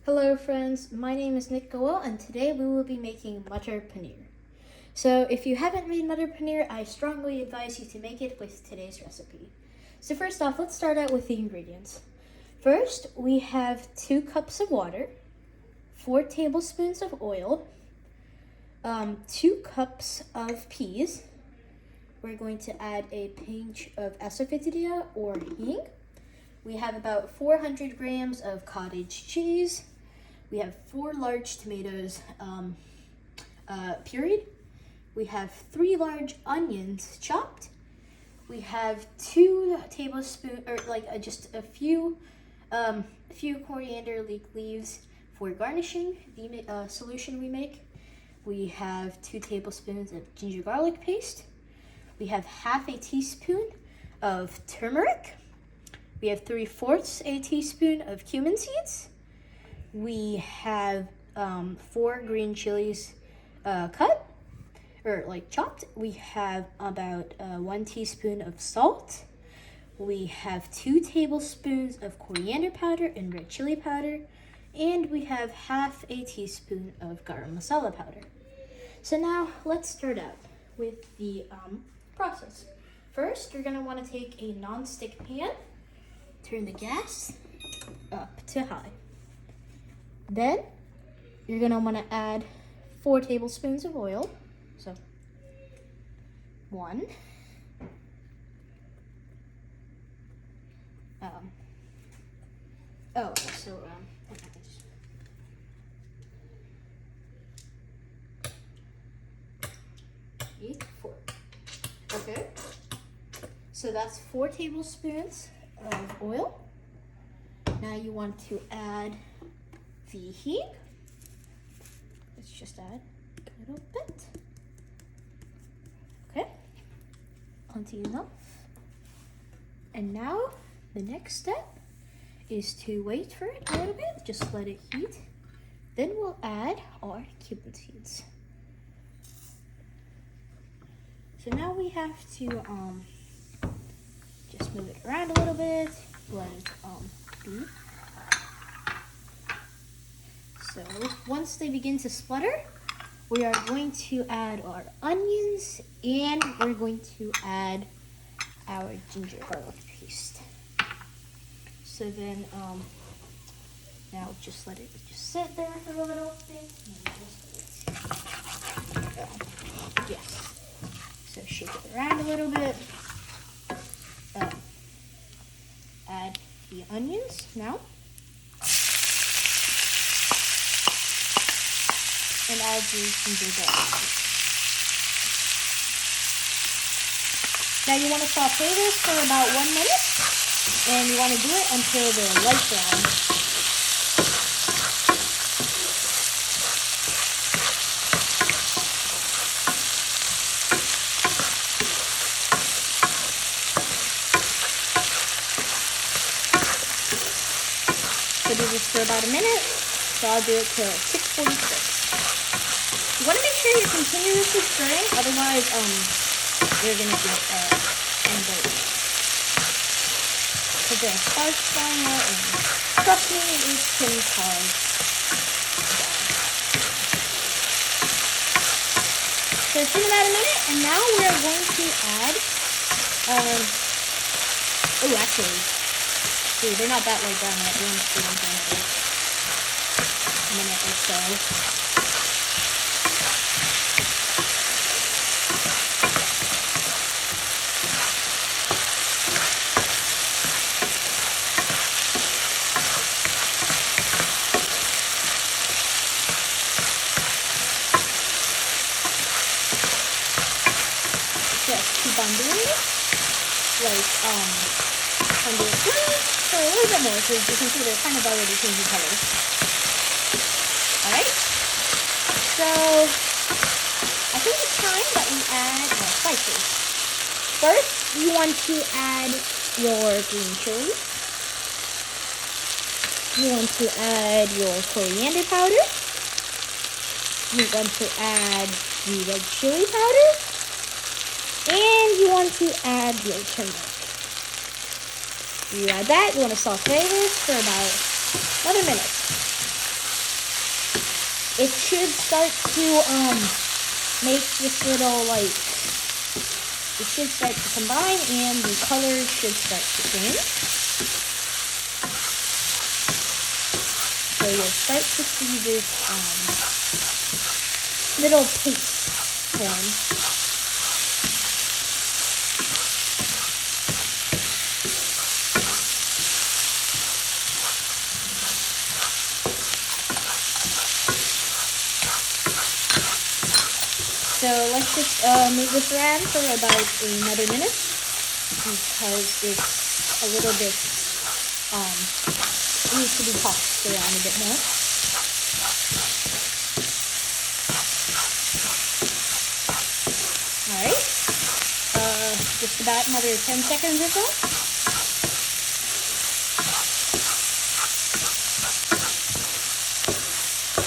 Hello friends, my name is Nick Goel and today we will be making Matar paneer. So if you haven't made Matar paneer, I strongly advise you to make it with today's recipe. So first off, let's start out with the ingredients. First, we have 2 cups of water, 4 tablespoons of oil, 2 cups of peas. We're going to add a pinch of asafoetida or hing. We have about 400 grams of cottage cheese. We have 4 large tomatoes pureed. We have 3 large onions chopped. We have 2 tablespoons, or just a few coriander leaves for garnishing the solution we make. We have 2 tablespoons of ginger garlic paste. We have half a teaspoon of turmeric. We have 3/4 a teaspoon of cumin seeds. We have 4 green chilies chopped. We have about 1 teaspoon of salt. We have 2 tablespoons of coriander powder and red chili powder. And we have half a teaspoon of garam masala powder. So now let's start out with the process. First, you're going to want to take a non-stick pan. Turn the gas up to high. Then you're going to want to add 4 tablespoons of oil. So 1. Okay. So that's 4 tablespoons of oil. Now you want to add the hing. Let's just add a little bit. Okay, plenty enough. And now the next step is to wait for it a little bit. Just let it heat. Then we'll add our cumin seeds. So now we have to just move it around a little bit, let it be. So once they begin to splutter, we are going to add our onions and we're going to add our ginger garlic paste. So then now just let it just sit there for a little bit. Yes. So shake it around a little bit. Add the onions now. And add the ginger garlic. Now you want to saute this for about 1 minute. And you want to do it until they're light brown. So do this for about a minute. So I'll do it till 6:46. You want to make sure you're continuously stirring, otherwise you're gonna get burnt. Because there are sparks flying out, and trust me, it can cause death. So it's been about a minute, and now we are going to add. See, they're not that light brown yet. We're going to see them for a minute or so. Just keep on doing it. Under it for a little bit more, because you can see they're kind of already changing colors. Alright, so I think it's time that we add our spices. First, you want to add your green chilies. You want to add your coriander powder. You want to add the red chili powder. And you want to add your turmeric. You add that, you want to saute this for about another minute. it should start to make this little like, it should start to combine and the colors should start to change. So you'll start to see this little paste form. So let's just move this around for about another minute because it's a little bit, it needs to be tossed around a bit more. Alright, just about another 10 seconds or so.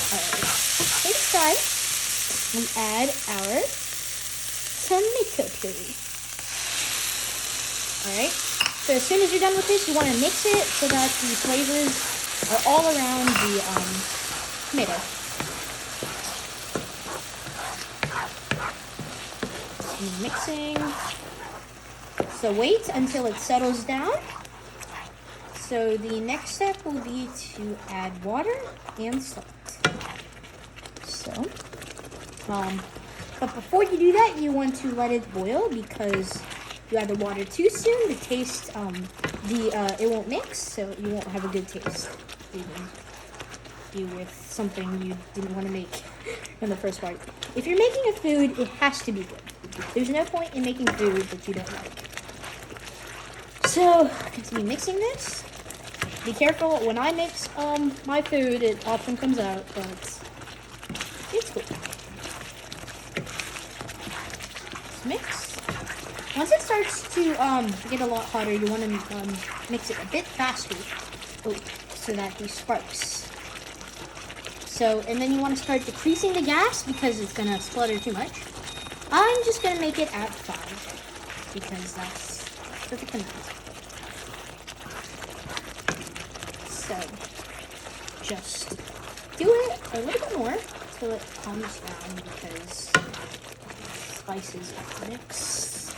Alright, this time we add our tomato puree. Alright, so as soon as you're done with this, you want to mix it so that the flavors are all around the tomato. And mixing. So wait until it settles down. So the next step will be to add water and salt. So, but before you do that, you want to let it boil because if you add the water too soon, the taste, it won't mix, so you won't have a good taste. Even with something you didn't want to make in the first part. If you're making a food, it has to be good. There's no point in making food that you don't like. So, continue mixing this. Be careful, when I mix my food, it often comes out, but it's cool. Let's mix. Once it starts to get a lot hotter, you want to mix it a bit faster, so that these sparks. So, and then you want to start decreasing the gas because it's going to splutter too much. I'm just going to make it at 5 because that's perfect amount. So, just do it a little bit more until it calms down because spices have to mix.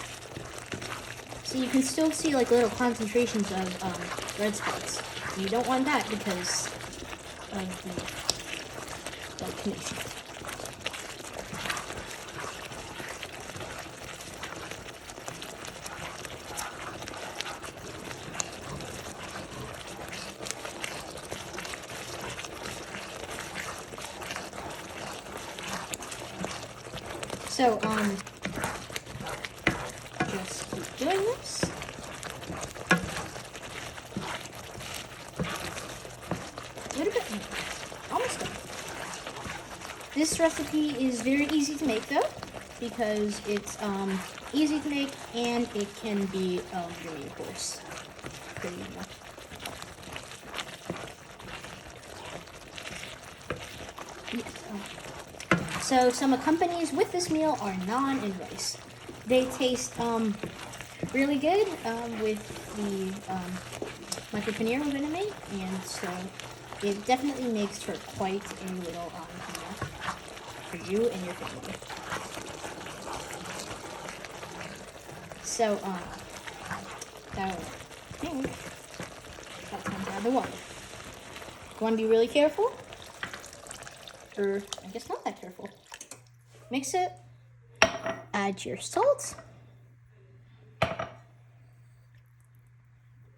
So you can still see like little concentrations of red spots. You don't want that because of the connection. So, just keep doing this. A little bit more. Almost done. This recipe is very easy to make though, because it's easy to make and it can be really coarse. Pretty enough. So some accompanies with this meal are naan and rice. They taste really good with the Matar paneer we're going to make, and so it definitely makes for quite a little meal for you and your family. So that I think that's time to add the water. You want to be really careful, or I guess not that careful. Mix it, add your salt.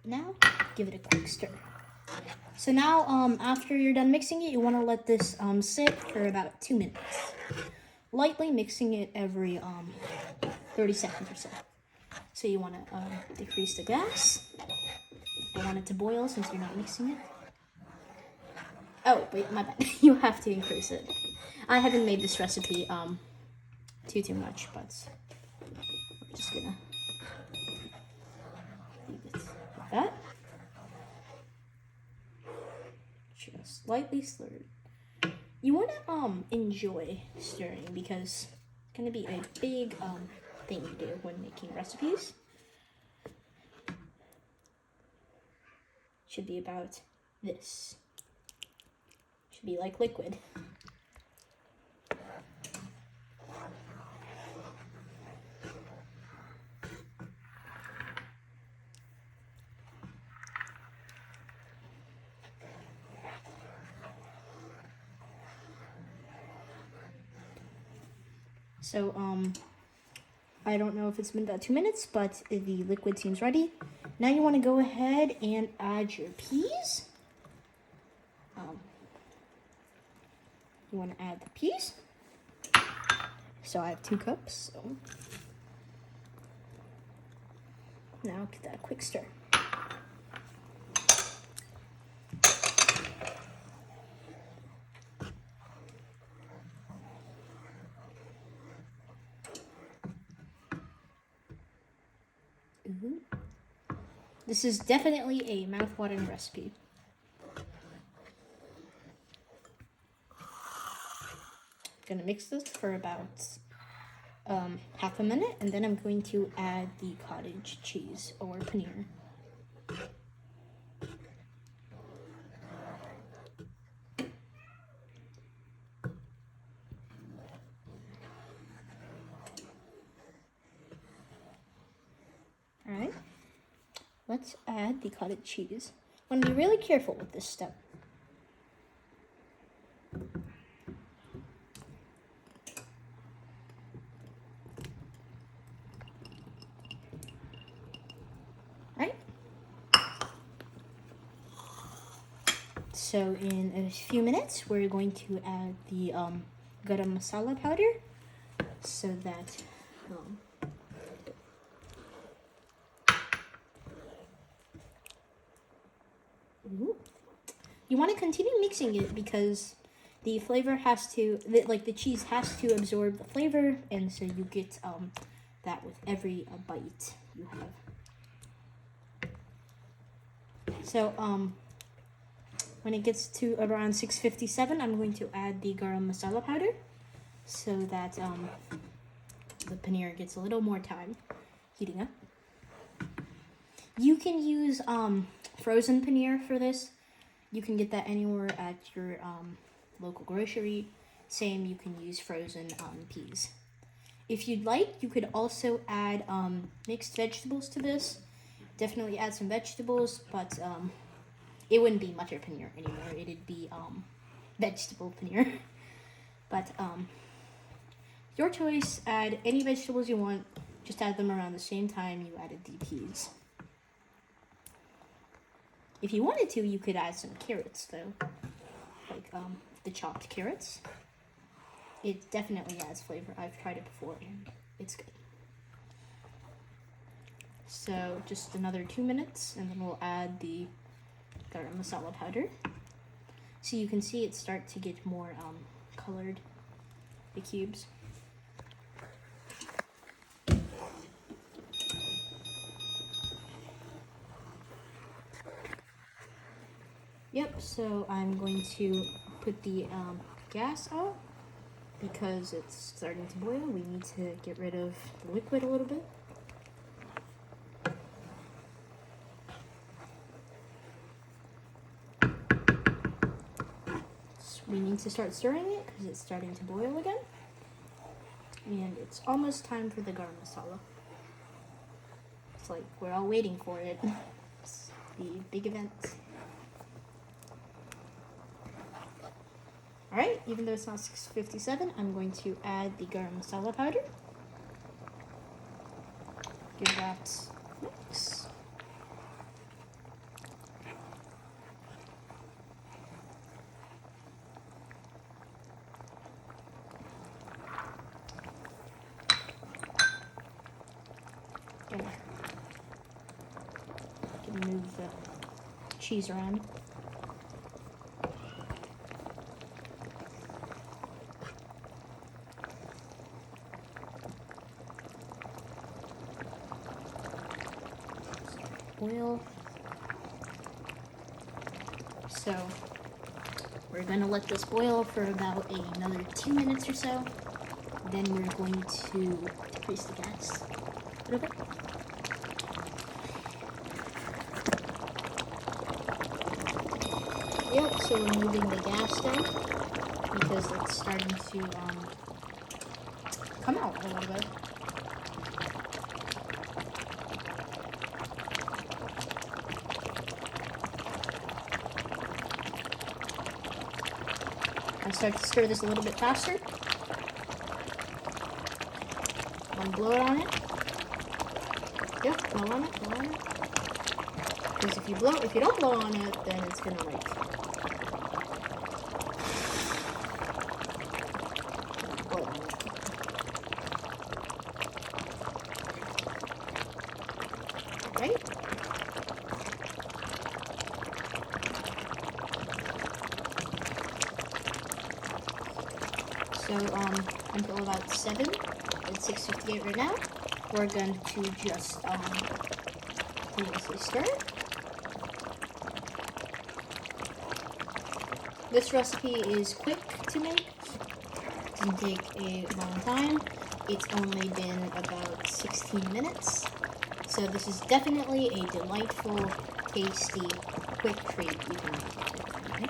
Now, give it a quick stir. So now, after you're done mixing it, you want to let this sit for about 2 minutes. Lightly mixing it every 30 seconds or so. So you want to decrease the gas. You want it to boil since you're not mixing it. Oh, wait, my bad. You have to increase it. I haven't made this recipe too much, but we're just gonna leave it like that. Just lightly stirred. You want to enjoy stirring because it's gonna be a big thing to do when making recipes. Should be about this. Should be like liquid. So I don't know if it's been about 2 minutes, but the liquid seems ready. Now you want to go ahead and add your peas. You want to add the peas. So I have 2 cups. So now give that a quick stir. Ooh. This is definitely a mouth-watering recipe. Gonna mix this for about half a minute, and then I'm going to add the cottage cheese or paneer. Alright, let's add the cottage cheese. I want to be really careful with this step. So in a few minutes, we're going to add the garam masala powder, so that you want to continue mixing it because the flavor has to, the cheese has to absorb the flavor, and so you get that with every bite you have. So when it gets to around 6:57, I'm going to add the garam masala powder so that the paneer gets a little more time heating up. You can use frozen paneer for this. You can get that anywhere at your local grocery. Same, you can use frozen peas. If you'd like, you could also add mixed vegetables to this. Definitely add some vegetables, but it wouldn't be matar paneer anymore. It'd be vegetable paneer. But your choice. Add any vegetables you want. Just add them around the same time you added the peas. If you wanted to, you could add some carrots though, like the chopped carrots. It definitely adds flavor. I've tried it before and it's good. So just another 2 minutes, and then we'll add the garam masala powder. So you can see it start to get more colored, the cubes. Yep, so I'm going to put the gas out because it's starting to boil. We need to get rid of the liquid a little bit. We need to start stirring it because it's starting to boil again. And it's almost time for the garam masala. It's like we're all waiting for it. It's the big event. Alright, even though it's not 6:57, I'm going to add the garam masala powder. Give that a mix. Gonna move the cheese around. Boil. So we're gonna let this boil for about another 2 minutes or so. Then we're going to decrease the gas a little bit. Yep, so we're moving the gas down because it's starting to come out a little bit. I start to stir this a little bit faster. blow it on it. Yep, blow on it, blow on it. Because if you don't blow on it, then it's gonna like boil on it. Right? So until about 7, it's 6:58 right now. We're going to just continuously stir. This recipe is quick to make. It doesn't take a long time. It's only been about 16 minutes. So this is definitely a delightful, tasty, quick treat you can make. Okay?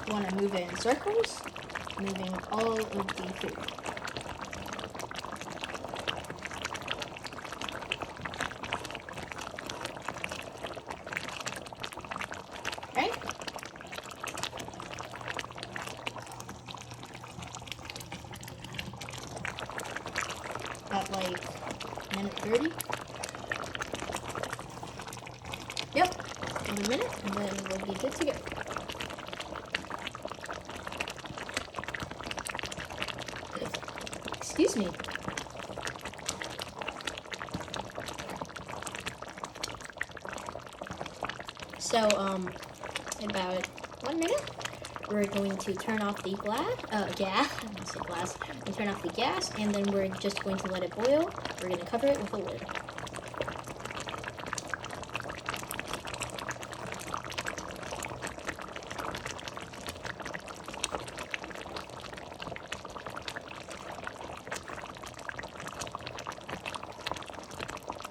You want to move it in circles, moving all of the food. Right? About like minute 30. Yep, in a minute, and then we'll be good to go. Excuse me. So, about 1 minute, we're going to turn off the gas. I didn't say glass. We turn off the gas, and then we're just going to let it boil. We're going to cover it with a lid.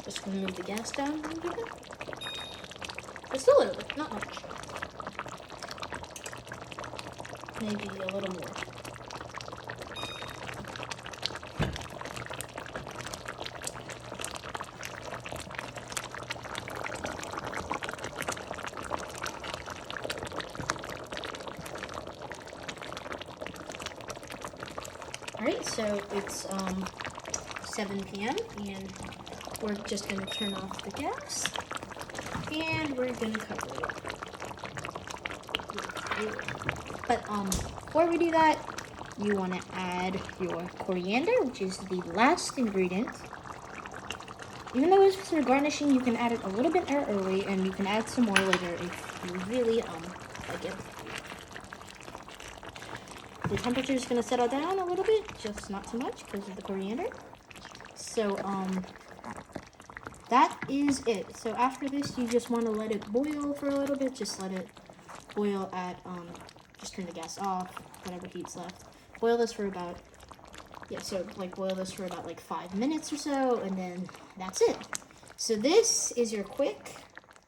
Just gonna move the gas down a little bit. Just a little bit, not much. Maybe a little more. Alright, so it's 7 p.m. and we're just going to turn off the gas, and we're going to cover it. But before we do that, you want to add your coriander, which is the last ingredient. Even though it's for garnishing, you can add it a little bit early, and you can add some more later if you really like it. The temperature is going to settle down a little bit, just not too much because of the coriander. So that is it. So after this, you just want to let it boil for a little bit. Just let it boil at, just turn the gas off, whatever heat's left. Boil this for about, boil this for about like 5 minutes or so, and then that's it. So this is your quick,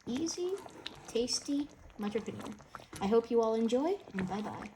easy, tasty Matar paneer. I hope you all enjoy, and bye-bye.